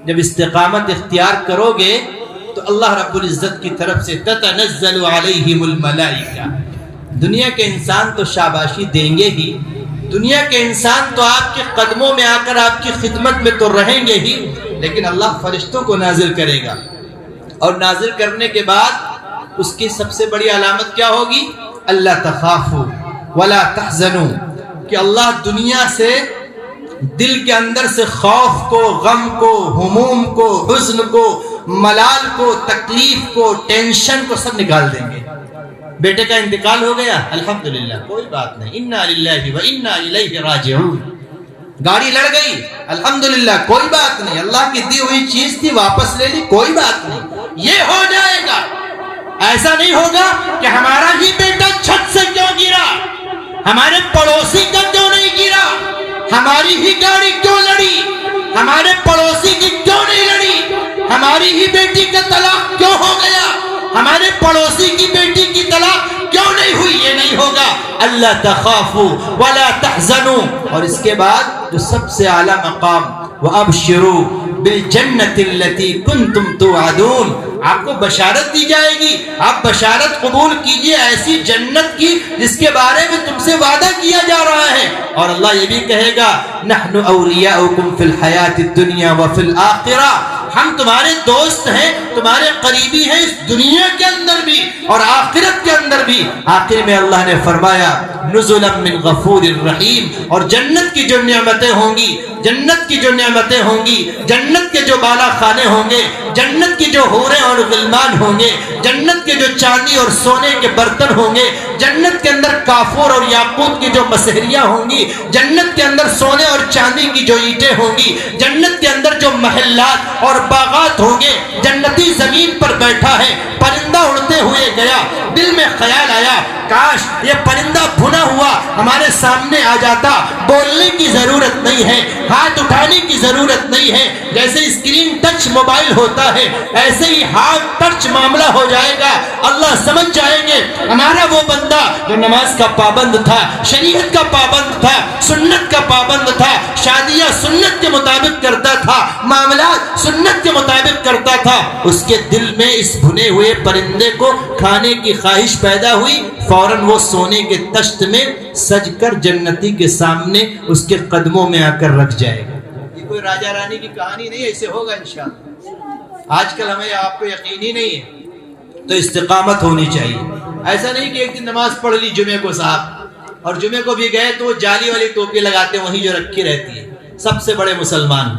جب استقامت اختیار کرو گے تو اللہ رب العزت کی طرف سے تتنزل علیہم الملائکہ، دنیا کے انسان تو شاباشی دیں گے ہی، دنیا کے انسان تو آپ کے قدموں میں آ کر آپ کی خدمت میں تو رہیں گے ہی، لیکن اللہ فرشتوں کو نازل کرے گا، اور نازل کرنے کے بعد اس کی سب سے بڑی علامت کیا ہوگی؟ اللہ تخافوا ولا تحزنوا، کہ اللہ دنیا سے دل کے اندر سے خوف کو، غم کو، ہموم کو، حزن کو، ملال کو، تکلیف کو، ٹینشن کو سب نکال دیں گے۔ بیٹے کا انتقال ہو گیا، الحمدللہ کوئی بات نہیں، انا للہ و انا الیہ راجعون۔ گاڑی لڑ گئی، الحمدللہ کوئی بات نہیں، اللہ کی دی ہوئی چیز تھی واپس لے لی، کوئی بات نہیں، یہ ہو جائے گا۔ ایسا نہیں ہوگا کہ ہمارا ہی بیٹا چھت سے کیوں گرا، ہمارے پڑوسی کا کیوں نہیں گرا، ہماری ہی گاڑی کیوں لڑی، ہمارے پڑوسی کی کیوں نہیں لڑی، ہماری ہی بیٹی کا طلاق کیوں ہو گیا، ہمارے پڑوسی کی بیٹی کی طلاق کیوں نہیں ہوئی، یہ نہیں ہوگا۔ اللہ تخافوا ولا تحزنوا، اور اس کے بعد جو سب سے اعلیٰ مقام، وابشروا بالجنۃ التي كنتم توعدون، آپ کو بشارت دی جائے گی، آپ بشارت قبول کیجئے ایسی جنت کی جس کے بارے میں تم سے وعدہ کیا جا رہا ہے۔ اور اللہ یہ بھی کہے گا نحن اولیاؤکم فی الحیات الدنیا وفی الآخرہ، ہم تمہارے دوست ہیں، تمہارے قریبی ہیں اس دنیا کے اندر بھی اور آخرت کے اندر بھی۔ آخر میں اللہ نے فرمایا نزلا من غفور الرحیم، اور جنت کی جو نعمتیں ہوں گی، جنت کی جو نعمتیں ہوں گی، جنت کے جو بالا خانے ہوں گے، جنت کی جو حوریں اور غلمان ہوں گے، جنت کے جو چاندی اور سونے کے برتن ہوں گے، جنت کے اندر کافور اور یاقوت کی جو مسحریاں ہوں گی، جنت کے اندر سونے اور چاندی کی جو اینٹیں ہوں گی، جنت کے اندر جو محلات اور باغات ہوں گے، جنتی زمین پر بیٹھا ہے، پرندہ اڑتے ہوئے گیا، دل میں خیال آیا کاش یہ پرندہ بھنا ہوا ہمارے سامنے آ جاتا، بولنے کی ضرورت نہیں ہے، ہاتھ اٹھانے کی ضرورت نہیں ہے، جیسے اسکرین ٹچ موبائل ہوتا ہے ایسے ہی ہاتھ ٹچ معاملہ ہو جائے گا۔ اللہ سمجھ جائیں گے ہمارا وہ بندہ جو نماز کا پابند تھا، شریعت کا پابند تھا، سنت کا پابند تھا، شادیاں سنت کے مطابق کرتا تھا، معاملات سنت کے مطابق کرتا تھا، اس کے دل میں اس بھنے ہوئے پرندے کو کھانے کی خواہش پیدا ہوئی، فوراً وہ سونے کے تشت میں سج کر جنتی کے سامنے اس کے قدموں میں آ کر رکھ جائے گا۔ یہ کوئی راجہ رانی کی کہانی نہیں، ایسے ہوگا انشاءاللہ۔ آج کل ہمیں آپ کو یقین ہی نہیں ہے، تو استقامت ہونی چاہیے۔ ایسا نہیں کہ ایک دن نماز پڑھ لی جمعے کو صاحب، اور جمعے کو بھی گئے تو وہ جالی والی ٹوپی لگاتے ہیں وہیں جو رکھی رہتی ہے، سب سے بڑے مسلمان،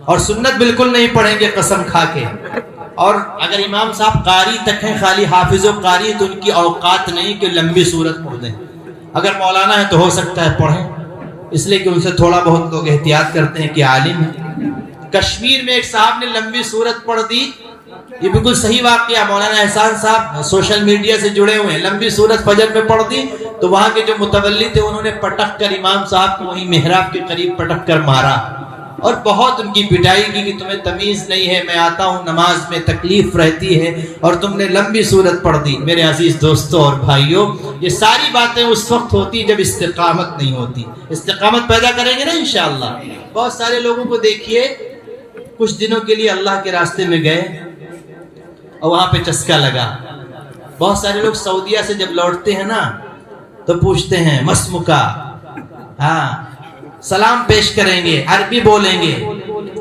اور سنت بالکل نہیں پڑھیں گے قسم کھا کے۔ اور اگر امام صاحب قاری تک ہیں، خالی حافظ و قاری، تو ان کی اوقات نہیں کہ لمبی سورت پڑھ دیں۔ اگر مولانا ہے تو ہو سکتا ہے پڑھیں، اس لیے کہ ان سے تھوڑا بہت لوگ احتیاط کرتے ہیں کہ عالم ہے۔ کشمیر میں ایک صاحب نے لمبی سورت پڑھ دی، یہ بالکل صحیح واقعہ، مولانا احسان صاحب سوشل میڈیا سے جڑے ہوئے ہیں، لمبی سورت فجر میں پڑھ دی تو وہاں کے جو متولی تھے انہوں نے پٹک کر امام صاحب کو وہیں محراب کے قریب پٹک کر مارا، اور بہت ان کی پٹائی کی کہ تمہیں تمیز نہیں ہے، میں آتا ہوں نماز میں تکلیف رہتی ہے اور تم نے لمبی سورت پڑھ دی۔ میرے عزیز دوستوں اور بھائیوں، یہ ساری باتیں اس وقت ہوتی جب استقامت نہیں ہوتی۔ استقامت پیدا کریں گے نا انشاءاللہ۔ بہت سارے لوگوں کو دیکھیے کچھ دنوں کے لیے اللہ کے راستے میں گئے اور وہاں پہ چسکا لگا۔ بہت سارے لوگ سعودیہ سے جب لوٹتے ہیں نا تو پوچھتے ہیں مسمکا، ہاں سلام پیش کریں گے، عربی بولیں گے،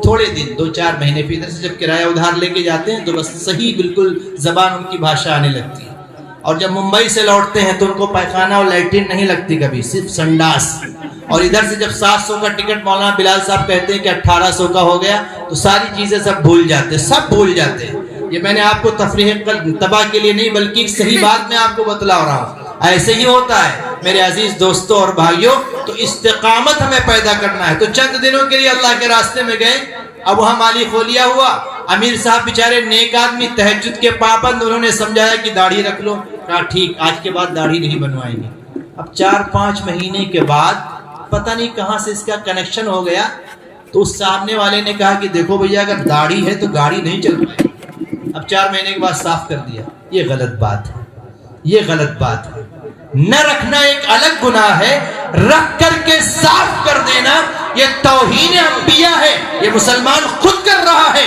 تھوڑے دن 2-4 مہینے پھر ادھر سے جب کرایہ ادھار لے کے جاتے ہیں تو بس صحیح بالکل زبان ان کی بھاشا آنے لگتی ہے۔ اور جب ممبئی سے لوٹتے ہیں تو ان کو پیخانہ اور لیٹرین نہیں لگتی کبھی، صرف سنڈاس۔ اور ادھر سے جب 700 کا ٹکٹ مولانا بلال صاحب کہتے ہیں کہ 1800 کا ہو گیا تو ساری چیزیں سب بھول جاتے، سب بھول جاتے ہیں۔ یہ میں نے آپ کو تفریح تباہ کے لیے نہیں بلکہ ایک صحیح بات میں آپ کو بتلا رہا ہوں، ایسے ہی ہوتا ہے میرے عزیز دوستوں اور بھائیوں۔ تو استقامت ہمیں پیدا کرنا ہے۔ تو چند دنوں کے لیے اللہ کے راستے میں گئے، اب وہاں مالی خولیا ہوا، امیر صاحب بیچارے نیک آدمی، تہجد کے پابند، انہوں نے سمجھایا کہ داڑھی رکھ لو، کہا ٹھیک، آج کے بعد داڑھی نہیں بنوائیں گے۔ اب 4-5 مہینے کے بعد پتہ نہیں کہاں سے اس کا کنیکشن ہو گیا، تو اس سامنے والے نے کہا کہ دیکھو بھیا اگر داڑھی ہے تو گاڑی نہیں چل پائے گی۔ اب 4 مہینے کے بعد صاف کر دیا۔ یہ غلط بات ہے، یہ غلط بات ہے۔ نہ رکھنا ایک الگ گناہ ہے، رکھ کر کے صاف کر دینا یہ توہین انبیاء ہے، یہ مسلمان خود کر رہا ہے۔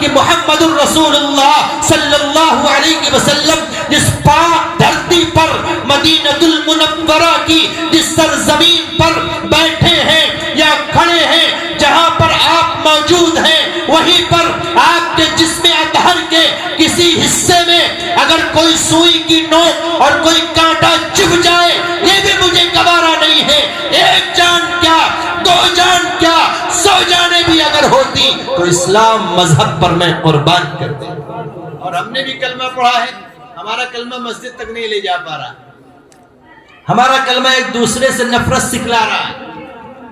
کہ محمد الرسول اللہ صلی اللہ علیہ وسلم جس پاک دھرتی پر مدینہ المنورہ کی جس سرزمین پر بیٹھے ہیں یا کھڑے ہیں، جہاں پر آپ موجود ہیں، وہیں پر آپ کے جسم اطہر کے کسی حصے میں اگر کوئی سوئی کی نوک اور کوئی کانٹا چبھ جائے، یہ بھی مجھے گوارا نہیں ہے۔ ایک جان کیا، دو جان کیا، 100 جانیں بھی اگر ہوتی تو اسلام مذہب پر میں قربان کر دیں۔ اور ہم نے بھی کلمہ پڑھا ہے، ہمارا کلمہ مسجد تک نہیں لے جا پا رہا، ہمارا کلمہ ایک دوسرے سے نفرت سکھلا رہا ہے،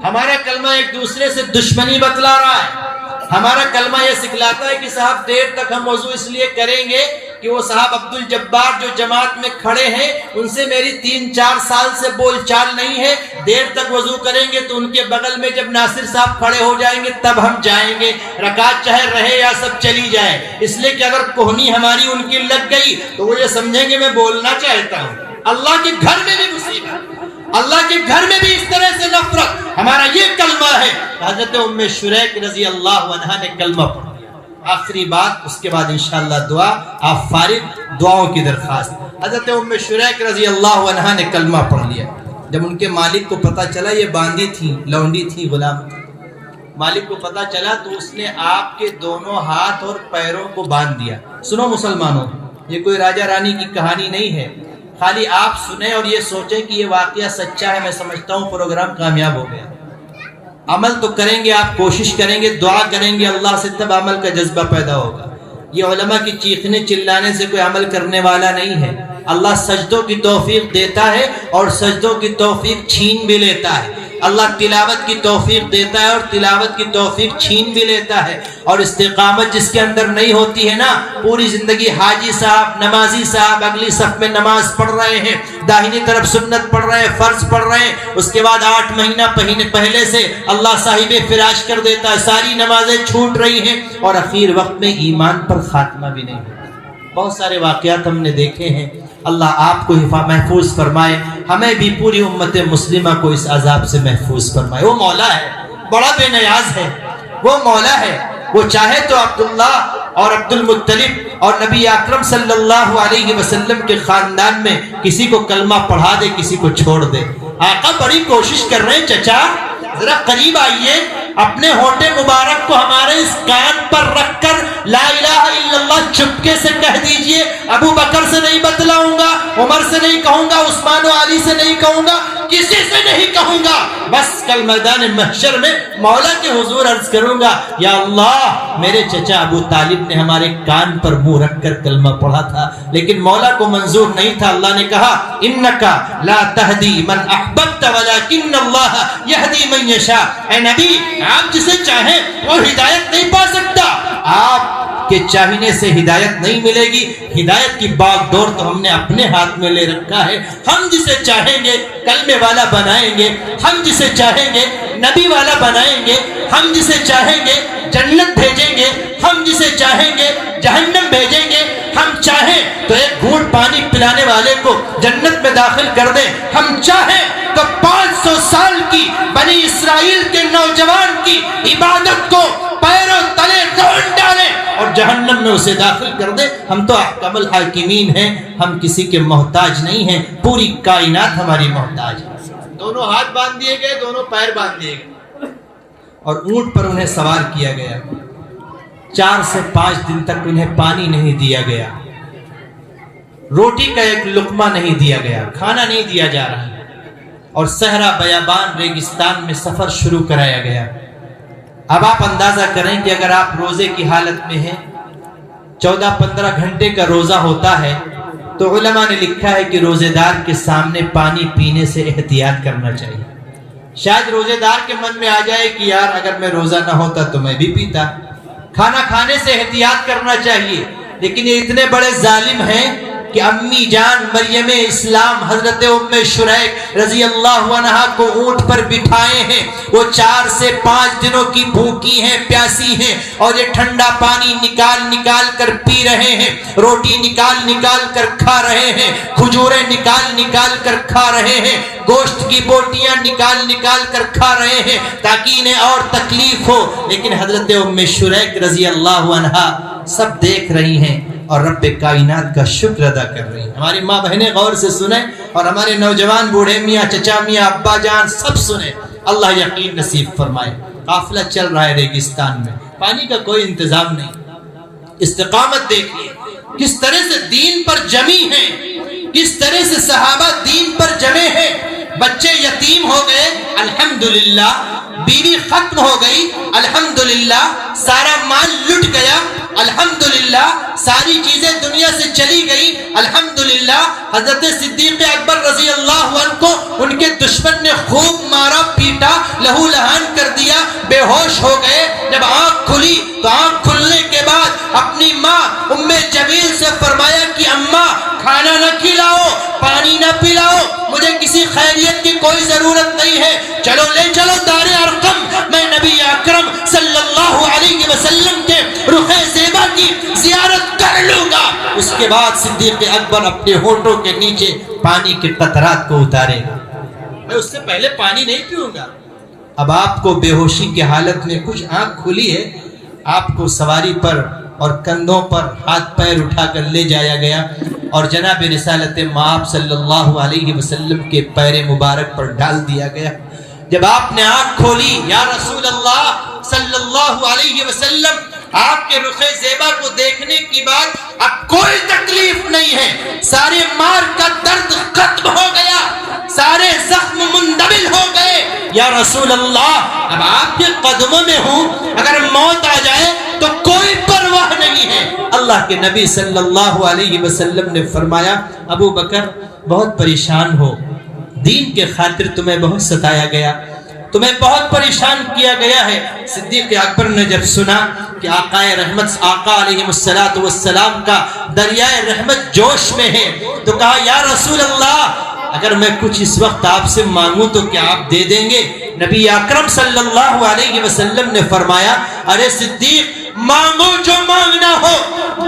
ہمارا کلمہ ایک دوسرے سے دشمنی بتلا رہا ہے، ہمارا کلمہ یہ سکھلاتا ہے کہ صاحب دیر تک ہم وضو اس لیے کریں گے کہ وہ صاحب عبد الجبار جو جماعت میں کھڑے ہیں ان سے میری 3-4 سال سے بول چال نہیں ہے، دیر تک وضو کریں گے تو ان کے بغل میں جب ناصر صاحب کھڑے ہو جائیں گے تب ہم جائیں گے، رکعت چاہے رہے یا سب چلی جائے، اس لیے کہ اگر کوہنی ہماری ان کی لگ گئی تو وہ یہ سمجھیں گے میں بولنا چاہتا ہوں۔ اللہ کے گھر میں بھی مصیبت، اللہ کے گھر میں بھی اس طرح سے نفرت۔ ہمارا یہ کلمہ ہے۔ حضرت ام شریک رضی اللہ عنہا نے کلمہ پڑھ لیا۔ آخری بات، اس کے بعد انشاءاللہ دعا، آپ فارغ، دعاؤں کی درخواست۔ حضرت ام شریک رضی اللہ عنہا نے کلمہ پڑھ لیا۔ جب ان کے مالک کو پتا چلا یہ باندھی تھی، لونڈی تھی، غلام تھی، مالک کو پتا چلا تو اس نے آپ کے دونوں ہاتھ اور پیروں کو باندھ دیا۔ سنو مسلمانوں، یہ کوئی راجہ رانی کی کہانی نہیں ہے، خالی آپ سنیں اور یہ سوچیں کہ یہ واقعہ سچا ہے، میں سمجھتا ہوں پروگرام کامیاب ہو گیا۔ عمل تو کریں گے، آپ کوشش کریں گے، دعا کریں گے اللہ سے، تب عمل کا جذبہ پیدا ہوگا۔ یہ علماء کی چیخنے چلانے سے کوئی عمل کرنے والا نہیں ہے۔ اللہ سجدوں کی توفیق دیتا ہے اور سجدوں کی توفیق چھین بھی لیتا ہے۔ اللہ تلاوت کی توفیق دیتا ہے اور تلاوت کی توفیق چھین بھی لیتا ہے۔ اور استقامت جس کے اندر نہیں ہوتی ہے نا، پوری زندگی حاجی صاحب، نمازی صاحب اگلی صف میں نماز پڑھ رہے ہیں، داہنی طرف سنت پڑھ رہے ہیں، فرض پڑھ رہے ہیں، اس کے بعد 8 مہینہ پہلے سے اللہ صاحب فراش کر دیتا ہے، ساری نمازیں چھوٹ رہی ہیں اور اخیر وقت میں ایمان پر خاتمہ بھی نہیں ہوتا۔ بہت سارے واقعات ہم نے دیکھے ہیں۔ اللہ آپ کو محفوظ فرمائے، ہمیں بھی پوری امت مسلمہ کو اس عذاب سے محفوظ فرمائے۔ وہ مولا ہے، بڑا بے نیاز ہے، وہ مولا ہے، وہ چاہے تو عبداللہ اور عبد المطلب اور نبی اکرم صلی اللہ علیہ وسلم کے خاندان میں کسی کو کلمہ پڑھا دے، کسی کو چھوڑ دے۔ آقا بڑی کوشش کر رہے ہیں، چچا ذرا قریب آئیے، اپنے ہونٹ مبارک کو ہمارے اس کان پر رکھ کر لا الہ الا اللہ چپکے سے کہہ دیجئے۔ ابو بکر سے نہیں بتلاؤں گا، عمر سے نہیں کہوں گا، عثمان و علی سے نہیں کہوں گا، کسی سے نہیں کہوں گا، بس کل میدان محشر میں مولا کے حضور عرض کروں گا، یا اللہ میرے چچا ابو طالب نے ہمارے کان پر منہ رکھ کر کلمہ پڑھا تھا، لیکن مولا کو منظور نہیں تھا۔ اللہ نے کہا انکا لا تہدی من احببت ولکن اللہ یہدی من یشاء۔ اے نبی، آپ جسے چاہیں وہ ہدایت نہیں پا سکتا، آپ کے چاہنے سے ہدایت نہیں ملے گی۔ ہدایت کی باغ ڈور تو ہم نے اپنے ہاتھ میں لے رکھا ہے۔ ہم جسے چاہیں گے کلمے والا بنائیں گے، ہم جسے چاہیں گے نبی والا بنائیں گے، ہم جسے چاہیں گے جنت بھیجیں گے، ہم جسے چاہیں گے جہنم بھیجیں گے، ہم چاہیں تو ایک گھونٹ پانی پلانے والے کو جنت میں داخل کر دیں، ہم چاہیں تو 500 سال کی بنی اسرائیل کے نوجوان کی عبادت کو پیروں تلے ڈال ڈالیں اور جہنم میں اسے داخل کر دیں۔ ہم تو احکم الحاکمین ہیں، ہم کسی کے محتاج نہیں ہیں، پوری کائنات ہماری محتاج ہے۔ دونوں ہاتھ باندھ دیے گئے، دونوں پیر باندھ دیے گئے اور اونٹ پر انہیں سوار کیا گیا۔ 4 سے 5 دن تک انہیں پانی نہیں دیا گیا، روٹی کا ایک لقمہ نہیں دیا گیا، کھانا نہیں دیا جا رہا، اور صحرا بیابان ریگستان میں سفر شروع کرایا گیا۔ اب آپ اندازہ کریں کہ اگر آپ روزے کی حالت میں ہیں، 14-15 گھنٹے کا روزہ ہوتا ہے، تو علماء نے لکھا ہے کہ روزے دار کے سامنے پانی پینے سے احتیاط کرنا چاہیے۔ شاید روزے دار کے من میں آ جائے کہ یار اگر میں روزہ نہ ہوتا تو میں بھی پیتا۔ کھانا کھانے سے احتیاط کرنا چاہیے، لیکن یہ اتنے بڑے ظالم ہیں کہ امی جان مریم اسلام حضرت ام شریک رضی اللہ عنہا کو اونٹ پر بٹھائے ہیں، وہ 4 سے 5 دنوں کی بھوکی ہیں، پیاسی ہیں، اور یہ ٹھنڈا پانی نکال نکال کر پی رہے ہیں، روٹی نکال نکال کر کھا رہے ہیں، کھجوریں نکال نکال کر کھا رہے ہیں، گوشت کی بوٹیاں نکال نکال کر کھا رہے ہیں تاکہ انہیں اور تکلیف ہو، لیکن حضرت ام شریک رضی اللہ عنہا سب دیکھ رہی ہیں اور رب کائنات کا شکر ادا کر رہی ہیں۔ ہماری ماں بہنیں غور سے سنیں، اور ہمارے نوجوان بوڑھے میاں چچا میاں ابا جان سب سنیں، اللہ یقین نصیب فرمائے۔ قافلہ چل رہا ہے ریگستان میں، پانی کا کوئی انتظام نہیں، استقامت دیکھیے کس طرح سے دین پر جمی ہیں، کس طرح سے صحابہ دین پر جمے ہیں۔ بچے یتیم ہو گئے الحمدللہ، بیوی ختم ہو گئی الحمدللہ، سارا مال لٹ گیا الحمدللہ، ساری چیزیں دنیا سے چلی گئی الحمدللہ۔ حضرت صدیق اکبر رضی اللہ عنہ کو ان کے دشمن نے خوب مارا پیٹا، لہو لہان کر دیا، بے ہوش ہو گئے۔ جب آنکھ کھلی تو آنکھ کھلنے کے بعد اپنی ماں ام جمیل سے فرمایا کہ اماں کھانا نہ کھلاؤ، پانی نہ پلاؤ، مجھے کسی خیریت کی کوئی ضرورت نہیں ہے، چلو لے چلو دار ارقم، میں نبی اکرم صلی اللہ علیہ وسلم کے رخ زیبا کی زیارت کر لوں گا۔ اس کے بعد صدیق اکبر اپنے ہونٹوں کے نیچے پانی کے قطرات کو اتارے گا، میں اس سے پہلے پانی نہیں پیوں گا۔ اب آپ کو بے ہوشی کی حالت میں کچھ آنکھ کھلی ہے، آپ کو سواری پر اور کندھوں پر ہاتھ پیر اٹھا کر لے جایا گیا اور جناب رسالت مآب صلی اللہ علیہ وسلم کے پیر مبارک پر ڈال دیا گیا۔ جب آپ نے آنکھ کھولی یا رسول اللہ صلی اللہ علیہ وسلم، آپ کے رخ زیبا کو دیکھنے کی بعد اب کوئی تکلیف نہیں ہے، سارے مار کا درد ختم ہو گیا، سارے زخم مندمل ہو گئے۔ یا رسول اللہ اب آپ کے قدموں میں ہوں، اگر موت آ جائے تو کوئی پرواہ نہیں ہے۔ اللہ کے نبی صلی اللہ علیہ وسلم نے فرمایا ابو بکر بہت پریشان ہو، دین کے خاطر تمہیں بہت ستایا گیا، تمہیں بہت پریشان کیا گیا ہے۔ صدیق اکبر نے جب سنا کہ آقا رحمت آقا علیہ السلام کا دریائے رحمت جوش میں ہے تو کہا یا رسول اللہ اگر میں کچھ اس وقت آپ سے مانگوں تو کیا آپ دے دیں گے؟ نبی اکرم صلی اللہ علیہ وسلم نے فرمایا ارے صدیق مانگو جو مانگنا ہو،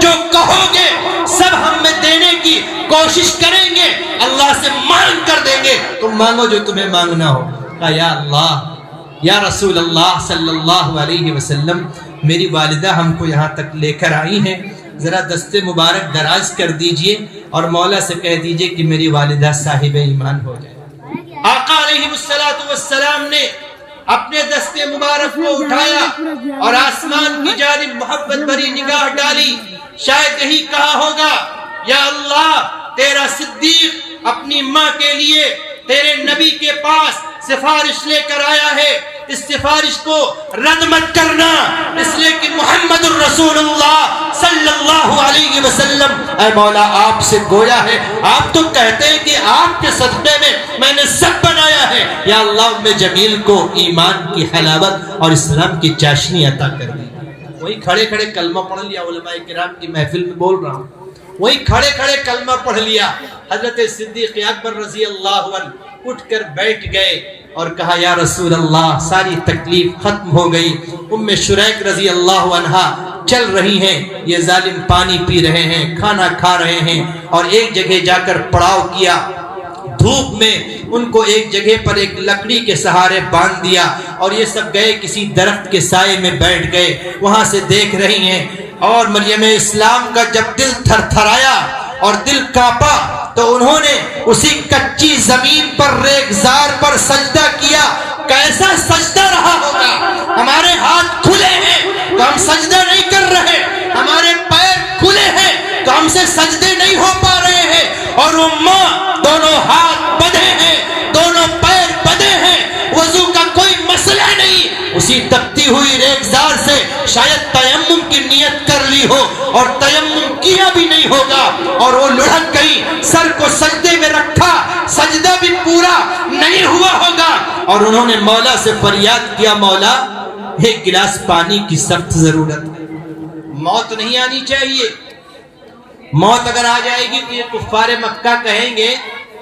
جو کہو گے سب ہم میں دینے کی کوشش کریں گے، اللہ سے مانگ کر دیں گے، تم مانگو جو تمہیں مانگنا ہو۔ کہا یا اللہ یا رسول اللہ صلی اللہ علیہ وسلم میری والدہ ہم کو یہاں تک لے کر آئی ہیں، ذرا دست مبارک دراز کر دیجئے اور مولا سے کہہ دیجئے کہ میری والدہ صاحب ایمان ہو جائے۔ آقا علیہ السلام نے اپنے دست مبارک کو اٹھایا اور آسمان کی جانب محبت بھری نگاہ ڈالی، شاید یہی کہا ہوگا یا اللہ تیرا صدیق اپنی ماں کے لیے تیرے نبی کے پاس سفارش لے کر آیا ہے، اس سفارش کو رد مت کرنا، اس لیے کہ محمد الرسول اللہ صلی اللہ علیہ وسلم اے مولا آپ سے گویا ہے، آپ تو کہتے ہیں کہ آپ کے صدقے میں نے سب بنایا ہے، یا اللہ ام جمیل کو ایمان کی حلاوت اور اسلام کی چاشنی عطا کر دی۔ وہی کھڑے کھڑے کلمہ پڑھ لیا، علماء کرام کی محفل میں بول رہا ہوں، وہی کھڑے کھڑے کلمہ پڑھ لیا۔ حضرت صدیق اکبر رضی اللہ عنہ اٹھ کر بیٹھ گئے اور کہا یا رسول اللہ ساری تکلیف ختم ہو گئی، ام شریک رضی اللہ عنہا چل رہی ہیں، یہ ظالم پانی پی رہے ہیں، کھانا کھا رہے ہیں، اور ایک جگہ جا کر پڑاؤ کیا، دھوپ میں ان کو ایک جگہ پر ایک لکڑی کے سہارے باندھ دیا اور یہ سب گئے کسی درخت کے سائے میں بیٹھ گئے، وہاں سے دیکھ رہی ہیں۔ اور مریم اسلام کا جب دل تھر تھرایا اور دل کانپا تو انہوں نے اسی کچی زمین پر ریگزار پر سجدہ کیا۔ کیسا سجدہ رہا ہوگا؟ ہمارے ہاتھ کھلے ہیں تو ہم سجدہ نہیں کر رہے، ہمارے پیر کھلے ہیں تو ہم سے سجدے نہیں ہو پا رہے ہیں، اور وہ ماں دونوں ہاتھ بدھے ہیں، دونوں پیر بدھے ہیں، وضو کا کوئی مسئلہ نہیں، اسی تپتی ہوئی ریگزار سے شاید تیمم کی نیت کر لی ہو اور تیمم کیا بھی نہیں ہوگا، اور وہ لڑک گئی، سر کو سجدے میں رکھا، سجدہ بھی پورا نہیں ہوا ہوگا، اور انہوں نے مولا سے فریاد کیا مولا ایک گلاس پانی کی سخت ضرورت ہے، موت نہیں آنی چاہیے، موت اگر آ جائے گی تو یہ کفار مکہ کہیں گے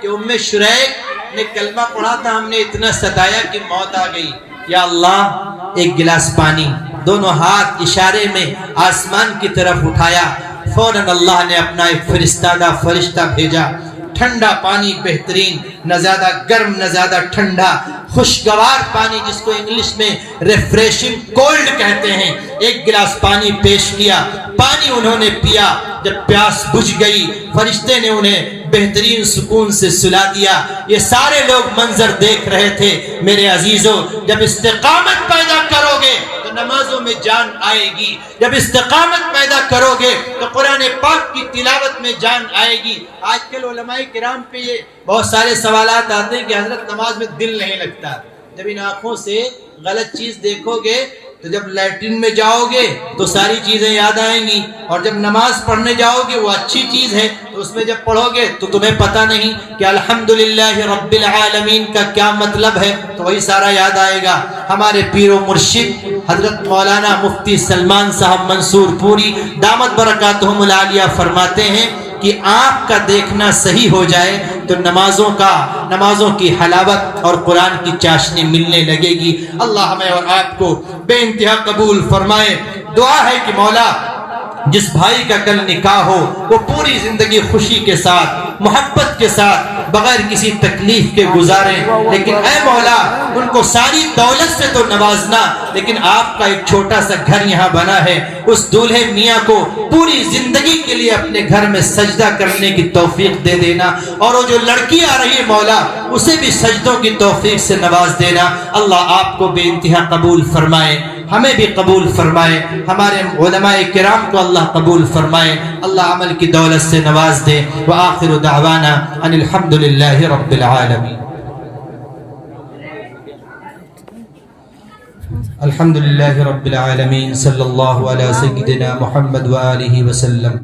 کہ ام شریک نے کلمہ پڑھا تھا، ہم نے اتنا ستایا کہ موت آ گئی، یا اللہ ایک گلاس پانی، دونوں ہاتھ اشارے میں آسمان کی طرف اٹھایا، فوراً اللہ نے اپنا ایک فرشتہ بھیجا، ٹھنڈا پانی بہترین، نہ زیادہ گرم نہ زیادہ ٹھنڈا، خوشگوار پانی جس کو انگلش میں ریفریشنگ کولڈ کہتے ہیں، ایک گلاس پانی پیش کیا، پانی انہوں نے پیا، جب پیاس بجھ گئی فرشتے نے انہیں بہترین سکون سے سلا دیا۔ یہ سارے لوگ منظر دیکھ رہے تھے۔ میرے عزیزوں، جب استقامت پیدا کرو گے تو نمازوں میں جان آئے گی، جب استقامت پیدا کرو گے تو قرآن پاک کی تلاوت میں جان آئے گی۔ آج کل علماء کرام پہ یہ بہت سارے سوالات آتے ہیں کہ حضرت نماز میں دل نہیں لگتا۔ جب ان آنکھوں سے غلط چیز دیکھو گے تو جب لیٹرین میں جاؤ گے تو ساری چیزیں یاد آئیں گی، اور جب نماز پڑھنے جاؤ گے وہ اچھی چیز ہے تو اس میں جب پڑھو گے تو تمہیں پتہ نہیں کہ الحمدللہ رب العالمین کا کیا مطلب ہے، تو وہی سارا یاد آئے گا۔ ہمارے پیر و مرشد حضرت مولانا مفتی سلمان صاحب منصور پوری دامت برکاتہم العالیہ فرماتے ہیں کہ آنکھ کا دیکھنا صحیح ہو جائے تو نمازوں کی حلاوت اور قرآن کی چاشنی ملنے لگے گی۔ اللہ ہمیں اور آپ کو بے انتہا قبول فرمائے۔ دعا ہے کہ مولا جس بھائی کا کل نکاح ہو وہ پوری زندگی خوشی کے ساتھ، محبت کے ساتھ، بغیر کسی تکلیف کے گزاریں، لیکن اے مولا ان کو ساری دولت سے تو نوازنا، لیکن آپ کا ایک چھوٹا سا گھر یہاں بنا ہے، اس دولہے میاں کو پوری زندگی کے لیے اپنے گھر میں سجدہ کرنے کی توفیق دے دینا، اور وہ جو لڑکی آ رہی ہے مولا اسے بھی سجدوں کی توفیق سے نواز دینا۔ اللہ آپ کو بے انتہا قبول فرمائے، ہمیں بھی قبول فرمائے، ہمارے علماء کرام کو اللہ قبول فرمائے، اللہ عمل کی دولت سے نواز دے۔ وآخر دعوانا ان الحمدللہ رب العالمین۔ الحمدللہ رب العالمین، صلی اللہ علی سیدنا محمد وآلہ وسلم۔